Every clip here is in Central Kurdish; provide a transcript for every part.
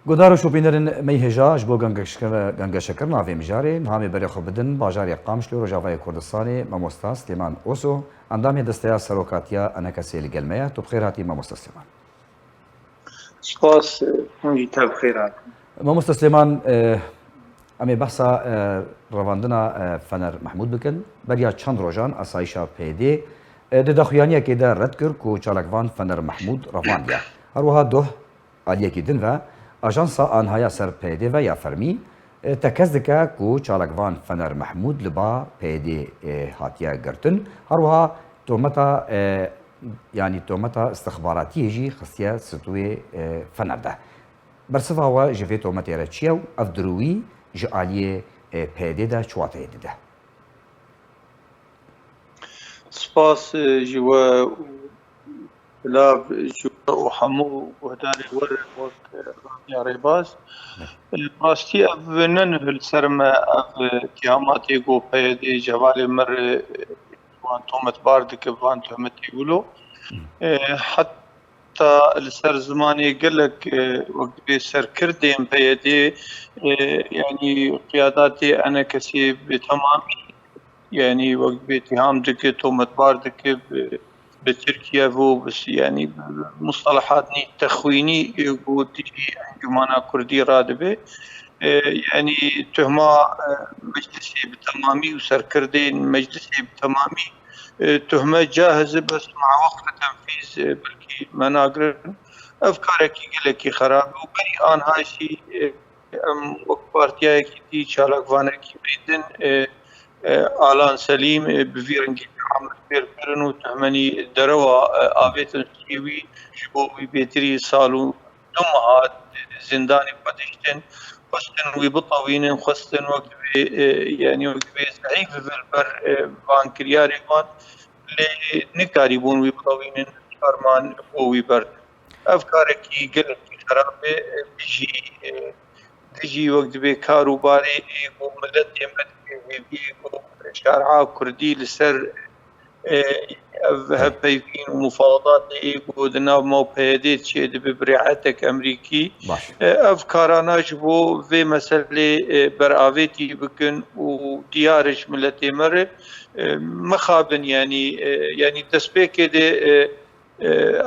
گودار و شوپینرن میهجاج با گنگ شکر ناوی مجاری همی بری خوب بدن باجاری قامش لو رجاوی کردستانی ماموستا سلیمان اوسو اندامی دستیا سروکاتیا انکسی لگلمه تو بخیر هاتی ماموستا سلیمان سپاس مجید بخیر ماموستا سلیمان امی بحثا رواندنا فنر محمود بکن بریا چند روزان اسایشا پیدی دخویانیه که در رد کرد کو چالکوان فنر محمود رواندیا هروها دوه عالیه کی دن و آژانسا آنهایا سر پیدی و یا فرمی تکز دکا کو چالکوان فنر محمود لبا پیدی هاتیا گرتن هروها تومتا يعني تومتا استخباراتي جي خصيا ستوي فنرده برصفة هو جفي تومتا يرتشيو أفدروي جعالية پیدیده چواته دیده سپاس جوا بلا جوا وحمو وهداري ور يا ريباز راستي أبنن السرمة اتهاماتي جو بيدي جوالي مر وان تومت باردك وان تومت يقولوا حتى السر زماني قال لك وقت بيسر كردين بيدي يعني قياداتي انا كسي بتمام يعني وقت باتهام دك تومت باردك بتركيا هو بس يعني مصطلحات تخويني يقول انجمانا كردي رادبه يعني تهمة مجلسي بتمامي وسركردين مجلسي بتمامي تهمة جاهزة بس مع وقت تنفيذ بلكي مناقر أفكارك يقلك خراب وبري آن هاي شيء وقت بارتياي كي شالك فانك بريدن آلان سليم بفيرنجي عمل بير بيرنو تهمني دروا آبيتن سيوي شبوي بيتري سالو دمهات زنداني بدشتن خستن ويبطوين خستن وقت يعني وقت زعيف في البر بانكرياري وان نكاري بون ويبطوين فرمان ويبر أفكارك قلت خرابة بيجي وقت بكارو باري وملت يمت بيجي شارعة كردي لسر هبيفين ومفاوضات ودنا مو بهديت شيء ببرعتك أمريكي أفكارنا جبو في مسألة برآويتي بكن وديارش ملتي مر مخابن يعني تسبيك دي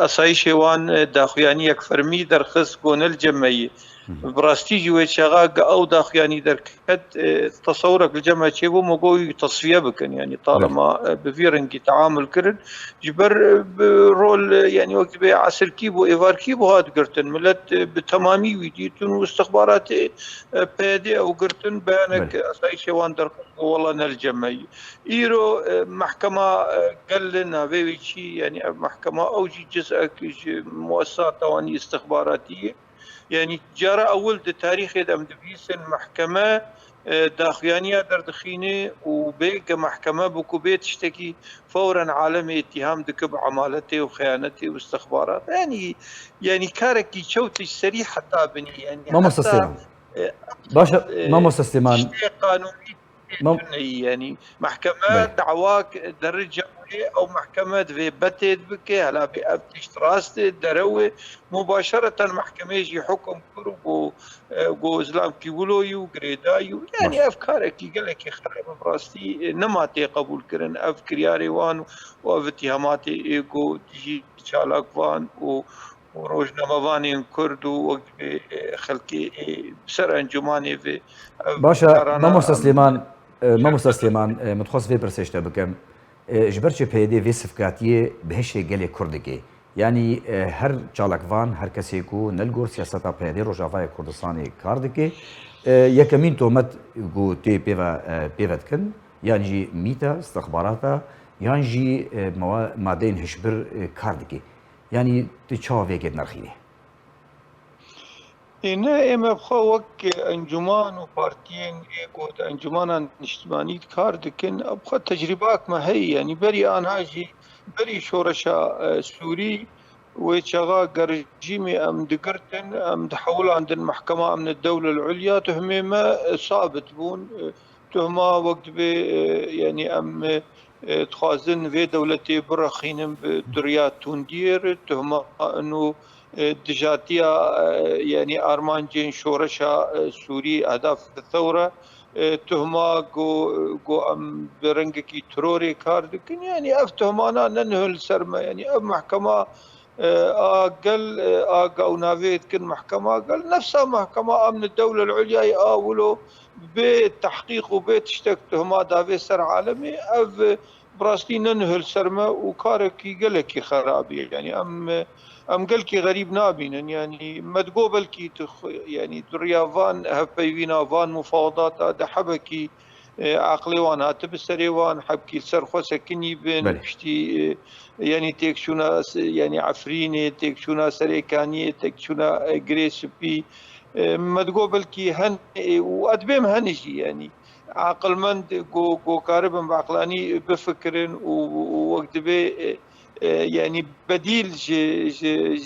أصايشي وان داخياني يكفرمي درخص كون الجمعية براستي جوه شغاق أو داخياني دركت تصورك الجمعية شيء موقوي تصفية بكن يعني طالما بفيرنجي تعامل كرن جبر برول يعني وقت بعسر كيبو إيفار كيبو هاد قرتن ملت بتمامي ويديتون واستخبارات بيدي أو قرتن بيانك أصايشي وان درخص والله نالجمعية إيرو محكمة قال لنا بيشي يعني محكمة أوجي جزء مؤسسات تواني استخباراتية يعني جرى أول تاريخ دم دبيس المحكمة داخيانية دردخيني وبيق محكمة بكوبيت تشتكي فورا عالمي اتهام دك بعمالته وخيانته واستخبارات يعني كاركي شوتي سريع حتى بني يعني ما مستسلم باشا ما مستسلمان قانوني يعني محكمة دعواك درجة أو محكمة في بتت بك هلا بأفتش تراست دروي مباشرة محكمة يجي حكم كرب جو إسلام كيقولوا وقريدايو يعني أفكارك يقول لك يخرب براستي نما تقبل كرن أفكار ياريوان واتهاماتي جو تجي شالك فان وروجنامه كرد ووقت خلقي بسر انجماني في باشا ما مستسلمان متخصص في برسيشتا بكم جبرش بيدي في صفقاتيه بهشي قال كردكي يعني هر چالکوان هر کسی کو نلگور سیاستا پیدی روجاوای کردستانی کاردکی یکمین تومت گو تی پیوت کن یعنی جی میتا استخباراتا یعنی جی مادین هشبر کاردکی يعني تشافي قد نرخيني هنا اما بخوك انجمان وبارتين قد انجمان اجتماعي كاردكن ابخ تجربات ما هي يعني بري انا هاجي بري شورشا سوري وشغا قرجيمي ام دقرتن ام تحول عند المحكمة من الدولة العليا تهمي ما صابت بون تهمة وقت يعني ام تخازن في دولتي برخينم بدريات توندير تهمة انه دجاتيا يعني أرمانجين شورشا سوري أهداف الثورة تهما جو أم برنجكي تروري كاردكن يعني أف تهمانا ننهل سرما يعني أف محكمة أقل أو نافيت كن محكمة قال نفسها محكمة أمن الدولة العليا يقاولوا بتحقيق وبتشتك تهمات دافي سر عالمي أف براستي ننهل سرما وكاركي قالكي خرابي يعني أم قالكي غريب نابين يعني ما تقوبل كي يعني دريا فان هفيفينا فان مفاوضات هذا حبكي عقلي وان هاتب السريوان حبكي سرخو سكني بين بشتي يعني تكشونا يعني عفريني تكشونا سريكانية تكشونا جريس بي ما تقوبل كي هن وأدبيم هنجي يعني عقل مند جو كاربن بعقلاني بفكرن ووقت بي يعني بديل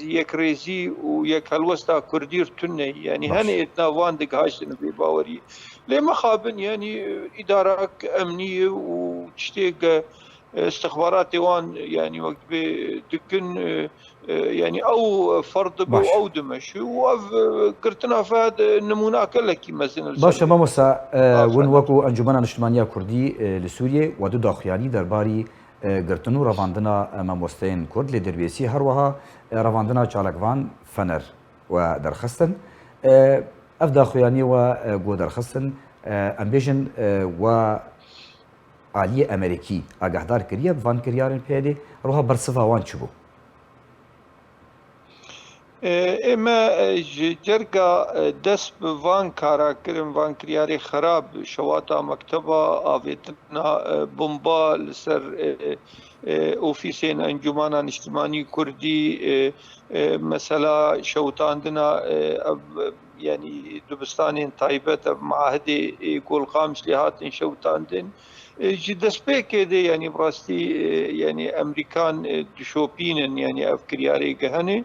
يكريزي ويكالوستا كردير تني يعني هني اتناوان دق هاشتن بباوري لما خابن يعني إدارة أمنية وتشتيق استخبارات وان يعني وقت بدكن يعني أو فرض أو دمش وقرتنا فهد النمونا كلك مثلا باشا ماموسا ون وكو أنجمنا الاجتماعية كردي لسوريا ودو داخياني درباري گرتن و رواندنا مامۆستەیان کورد لێ دەربێسی هەروەها ڕەواندنا چالاکڤان فەنەر و دەرخستن ئەف داخوێنیەوە گۆ دەرخستن ئەم بێژن و عالیە ئەمریکی ئاگاهدار کردیە ڤان کریارن پێدێ ڕۆها بەرسڤ وان چ بوو ئێمە جەرگا دەست بە ڤان کاراکردن ڤان کریارێ خراپ شەواتا مەکتەبە ئاڤێتنا بۆمبا لەسەر ئۆفیسێن ئەنجومانان نیشتیمانی کوردی مەسەلا شەوتاندنا يعني دبستانين تايبت معاهدة قولقامش اللي هاتن شوتاندن جدس بيكده يعني براستي يعني أمريكان دشوبين يعني أفكرياري جهني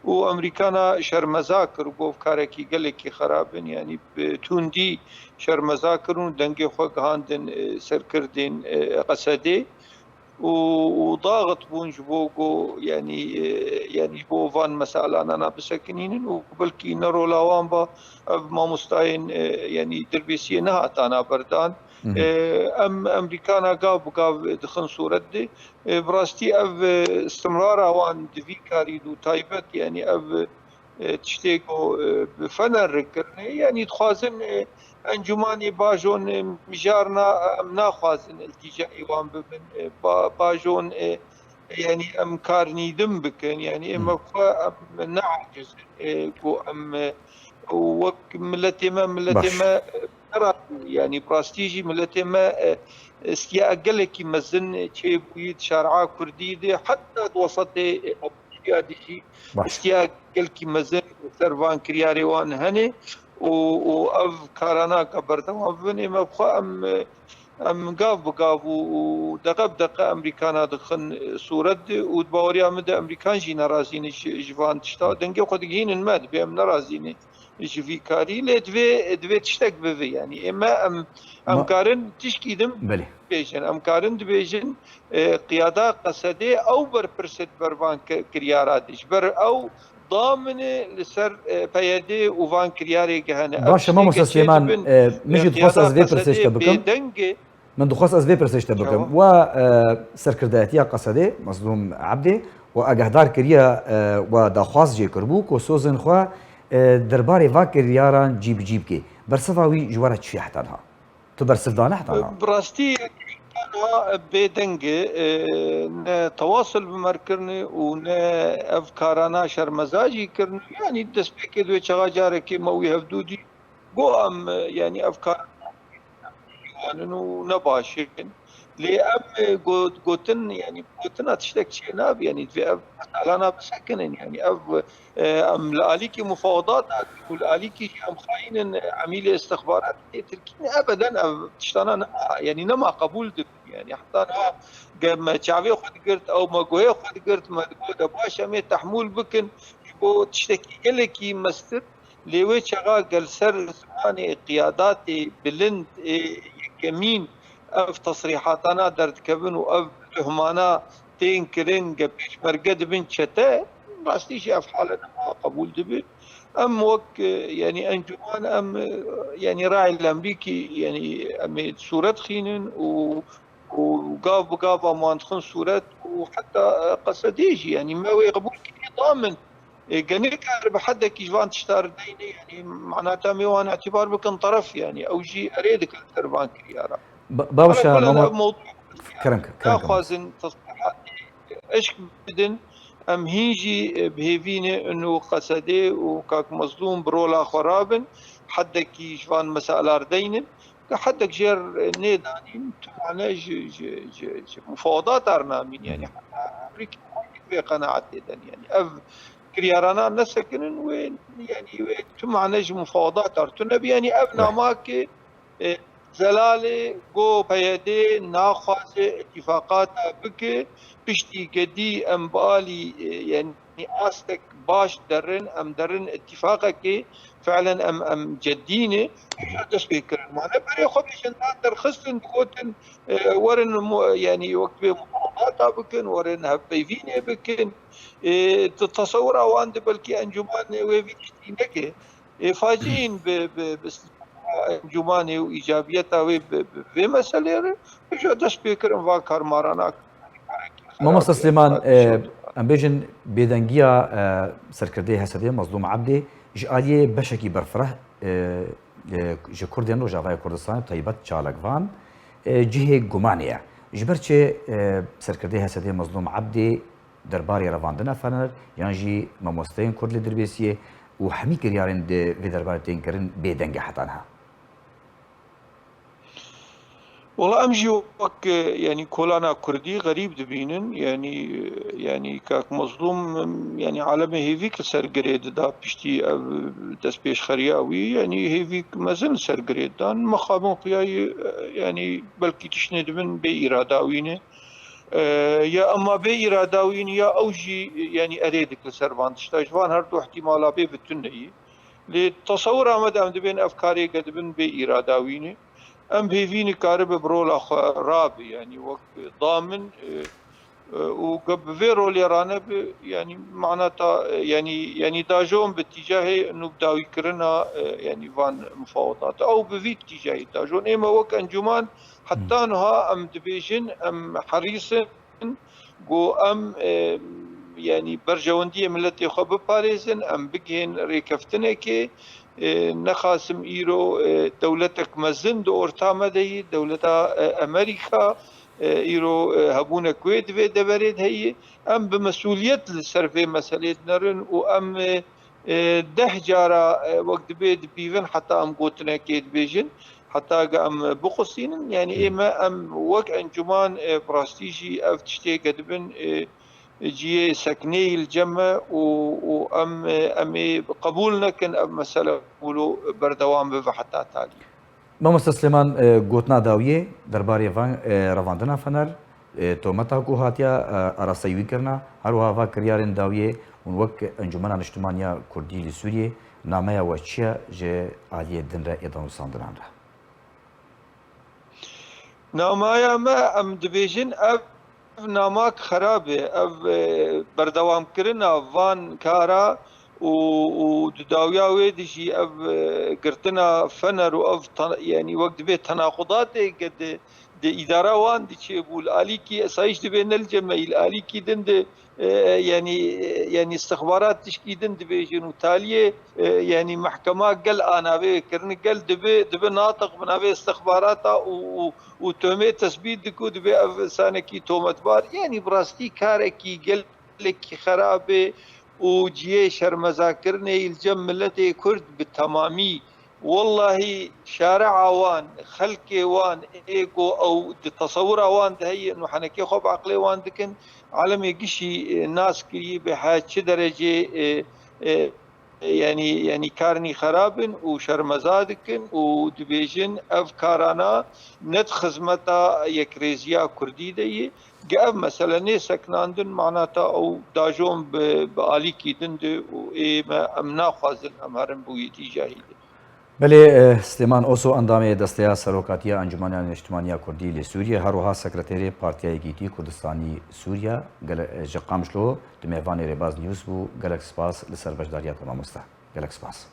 وأمريكانا شرمزاكر وقوف كاركي قالكي خرابن يعني بتوندي شرمزاكرون دنجي خوك هاندن سركردين قصدي وضاغط بونج بوغو يعني بو فان مسألة أنا بسكنين وبلكي نرو لاوان با ما مستعين يعني دربيسية نهات أنا بردان أمريكانا قاب دخن صورة دي براستي أف استمرار وان دفي كاريدو تايبت يعني أف تشتيقو بفنر ركرني يعني تخازن انجمانی باجون مجارنا ام ناخوازن التجائی وان ببن باجون يعني ام كارنيدم بكن يعني اما ام نعجز كو ام وك ملتي ما يعني براستيجي ملتي ما استياء قلكي مزن شي بويد شارعا كردي دي حتى توسطي ابتدائي استياء قلكي مزن سرفان كرياري وان هني وأف كارانا كبرتم أفني مبخا أم قاف ودقة أمريكانا دخن سورد ودبوريا مد أمريكان جي نرازين جوان تشتا دنجي وقد جين الماد بهم نرازين جفي كاري لدوي تشتك بفي يعني إما أم كارن تشكيدم بيجن أم كارن دبيجن قيادة قصدي أو بربرست بربان كرياراتش بر أو ضامن لسر بيدي وفان كرياري جهنة باش ما موسى سليمان مجد خاص از في برسيشتا بكم من دخص از في برسيشتا بكم و سركرداتيا قصدي مظلوم عبدي واجهدار كريا و داخواز جي كربو كو سوزن خو درباري فاكر ياران جيب كي برسفاوي جوارة شي حتانها تبرسف دانا حتانها براستي بيدنجي تواصل بمركرني ونه افكارنا شرمزاجي كرني يعني دسبك دو چغا جاركي موي هفدودي بو ام يعني افكار انه نباشين لي ام قوتن يعني قوتنا تشتك شي ناب يعني في انا بسكن يعني ام لاليكي مفاوضات والاليكي ام خاين عميل استخبارات تركيا ابدا تشتانا يعني نما قبول يعني حتى انا ما شعبي خد قرت او ما قوي خد قرت ما قود باشا مي تحمول بكن بو تشتكي لكي مستر لوي شغا جلسر زماني قياداتي بلند يمين اف تصريحاتنا درت كبن واف تهمانا تين كرين قبش مرقد بن شتا راستي شي في حالة ما قبول دبي ام وك يعني انجمان ام يعني راعي الامريكي يعني ام صورت خينن وقاف بقاف مانتخن صورت وحتى قصديجي يعني ما قبول كي ضامن قنيك بحدك كيجوان تشتار ديني يعني معناتها ميوان اعتبار بكن طرف يعني او جي اريدك التربان كريارا على باوشا كل ماما موضوع كرمك مس اخوازن تصريحات ايش بدن ام هيجي بهيفيني انه قصدي وكاك مظلوم برولا خرابن حدك يجوان مسألة دينن كحدك جير نيدانين معنا مفاوضات ارنامين يعني امريكا في قناعة يعني اف كريارانا نسكن وين يعني وين معنا مفاوضات ارتنبي يعني ابنا ماك زلالي جو بيدي ناخذ اتفاقات بك بشتي قدي ام بالي يعني استك باش درن ام درن اتفاقك فعلا ام جدينه تسبيكر معنا بري خبيش انت ترخصن تكوتن ورن يعني وقت مفاوضات بكن ورن هبيفيني بكن تتصور اوان بلكي انجمان ويفيشتي نكي فاجئين انجماني وايجابيتها في مسألة جو دست بكرم و کارمارانا ماما سليمان ام بيجن بيدنگيا سركردي هسدي مظلوم عبدي جاليه بشكي برفره جه كردين رو جاوای کردستان طيبت چالکوان جهه گمانيه جبرچه سركردي هسدي مظلوم عبدي درباري رواندنا فنر يعني جي مموستين كرد دربيسيه وحمي كريارين دي في دربار تنكرن بيدنگه حتانها والله امجي وك يعني كولانا كردي غريب دبينن يعني كاك مظلوم يعني عالمي هيفيك سرقريد دا بشتي دس بيش خرياوي يعني هيفيك مازال سرقريد دان مخامو قياي يعني بلكي تشند من بإراداوينه يا اما بإراداوين يا اوجي يعني اريدك لسربان تشتاجوان هردو احتمالا بي بتنهي لتصور عمد ام دبين افكاري قد بن بإراداوينه ام بيفيني كارب برولا راب يعني وقت ضامن وقب فيرو ليرانا يعني معناتها يعني داجون باتجاه انه بداو يكرنا يعني فان مفاوضات او بفي اتجاه داجون اما وك انجمان حتى انها ام دبيجن ام حريصن جو ام يعني برجوندية ملتي خب باريزن ام بجين ريكفتنكي نخاسم ايرو دولتك مزن دو ارتامه دهي دولتا امريكا ايرو هبونا كويت في دبريد هي ام بمسؤولية للسرفي مسألة نرن وام ده جارة وقت بيد بيفن حتى ام قوتنا كيد بيجن حتى ام بقصين يعني اما ام وق انجمان براستيجي اف تشتي قدبن جي سكني الجمع وام قبولنا كان مسألة قولوا بردوام بحتى تالي ماما سليمان گوتنا داویه درباره رواندنا فنر تومتا کو هاتیا اراسیوی کرنا هر وها کریارن داویه اون وک انجمن اجتماعیا کردی لسوریه نامه وچیا ج عالیه دنره ادام ساندران را نامه ما ام دبیجن اف ناماک خرابه اف بردوام کرنا وان کارا و داويا ويدشي اف قرتنا فنر واف يعني وقت بيت تناقضات قد دي اداره وان دي تشيبول اليكي اسايش دي بين الجمع الاليكي دند يعني استخبارات تشكي دند بيجن وتاليه يعني محكمه قال انا بي كرن قال دبي ناطق من استخبارات وتومي تثبيت دكو دبي سانكي تومت بار يعني براستي كاركي قال لك خرابه وجيه شرمزاكرني الجم ملتي كرد بالتمامي والله شارع وان خلقي وان ايجو او تصور وان هي انه حنكي خب عقلي وان دكن عالمي قشي ناس كي بحاجة درجة يعني كارني خرابن وشرمزادكن ودبيجن افكارنا نت خزمتا يكريزيا كردي دي جاب مثلا سكناندن معناتها او داجون باليكي دند وما امنا خازن امرن بويتي جاهيد بله سلیمان اوسو اندام دستیا سروکاتیا انجمن اجتماعی کردی لسوریه هروها سکرتری پارتیای گیتی کردستانی سوریا جقامشلو دمیوان رباز نیوز بو گلک سپاس لسر بجداریا تمام است گلک سپاس